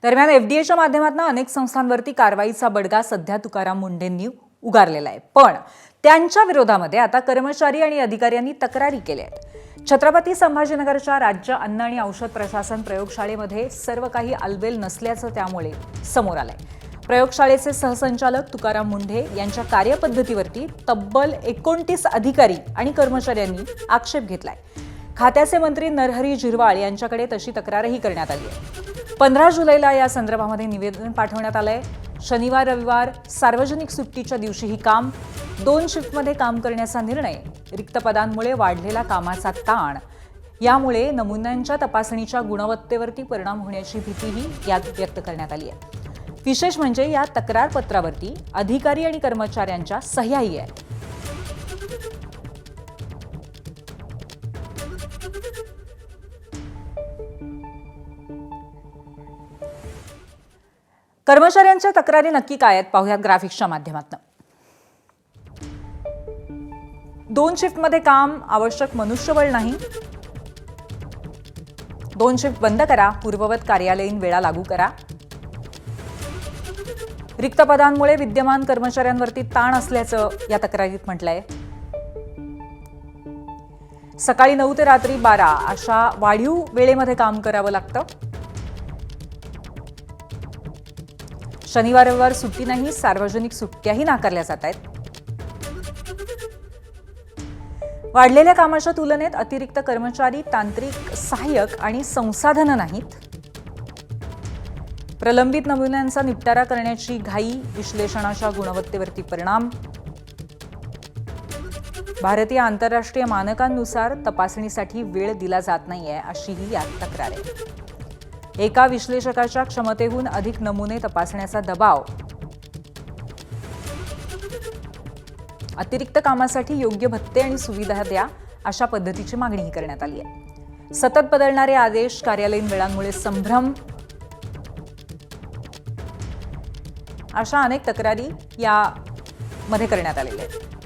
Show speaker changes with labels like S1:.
S1: दरम्यान एफडीएच्या माध्यमातून अनेक संस्थांवरती कारवाईचा बडगा सध्या तुकाराम मुंढेंनी उगारलेला आहे। पण त्यांच्या विरोधामध्ये आता कर्मचारी आणि अधिकाऱ्यांनी तक्रारी केल्या आहेत। छत्रपती संभाजीनगरच्या राज्य अन्न आणि औषध प्रशासन प्रयोगशाळेमध्ये सर्व काही आलबेल नसल्याचं त्यामुळे समोर आलंय। प्रयोगशाळेचे सहसंचालक तुकाराम मुंढे यांच्या कार्यपद्धतीवरती तब्बल 29 अधिकारी आणि कर्मचाऱ्यांनी आक्षेप घेतलाय। खात्याचे मंत्री नरहरी झिरवाळ यांच्याकडे तशी तक्रारही करण्यात आली आहे। 15 जुलैला या संदर्भामध्ये निवेदन पाठवण्यात आलंय। शनिवार रविवार सार्वजनिक सुट्टीच्या दिवशीही काम, 2 शिफ्टमध्ये काम करण्याचा निर्णय, रिक्त पदांमुळे वाढलेला कामाचा ताण यामुळे नमुन्यांच्या तपासणीच्या गुणवत्तेवरती परिणाम होण्याची भीतीही यात व्यक्त करण्यात आली आहे। विशेष म्हणजे या तक्रार पत्रावरती अधिकारी आणि कर्मचाऱ्यांच्या सह्याही आहेत। कर्मचाऱ्यांच्या तक्रारी नक्की काय आहेत पाहूयात ग्राफिक्सच्या माध्यमातून। 2 शिफ्टमध्ये काम, आवश्यक मनुष्यबळ नाही, 2 शिफ्ट बंद करा, पूर्ववत कार्यालयीन वेळा लागू करा, रिक्त पदांमुळे विद्यमान कर्मचाऱ्यांवरती ताण असल्याचं या तक्रारीत म्हटलंय। सकाळी 9 ते रात्री 12 अशा वाढीव वेळेमध्ये काम करावं लागतं। शनिवार रविवार सुट्टी नाही, सार्वजनिक सुट्ट्याही नाकारल्या जात आहेत। वाढलेल्या कामाच्या तुलनेत अतिरिक्त कर्मचारी, तांत्रिक सहाय्यक आणि संसाधनं नाहीत। प्रलंबित नमुन्यांचा निपटारा करण्याची घाई, विश्लेषणाच्या गुणवत्तेवरती परिणाम, भारतीय आंतरराष्ट्रीय मानकांनुसार तपासणीसाठी वेळ दिला जात नाहीये अशीही यात तक्रार आहे। एका विश्लेषकाच्या क्षमतेहून अधिक नमुने तपासण्याचा दबाव, अतिरिक्त कामासाठी योग्य भत्ते आणि सुविधा द्या अशा पद्धतीची मागणीही करण्यात आली आहे। सतत बदलणारे आदेश, कार्यालयीन वेळांमुळे संभ्रम अशा अनेक तक्रारी यामध्ये करण्यात आलेल्या आहेत।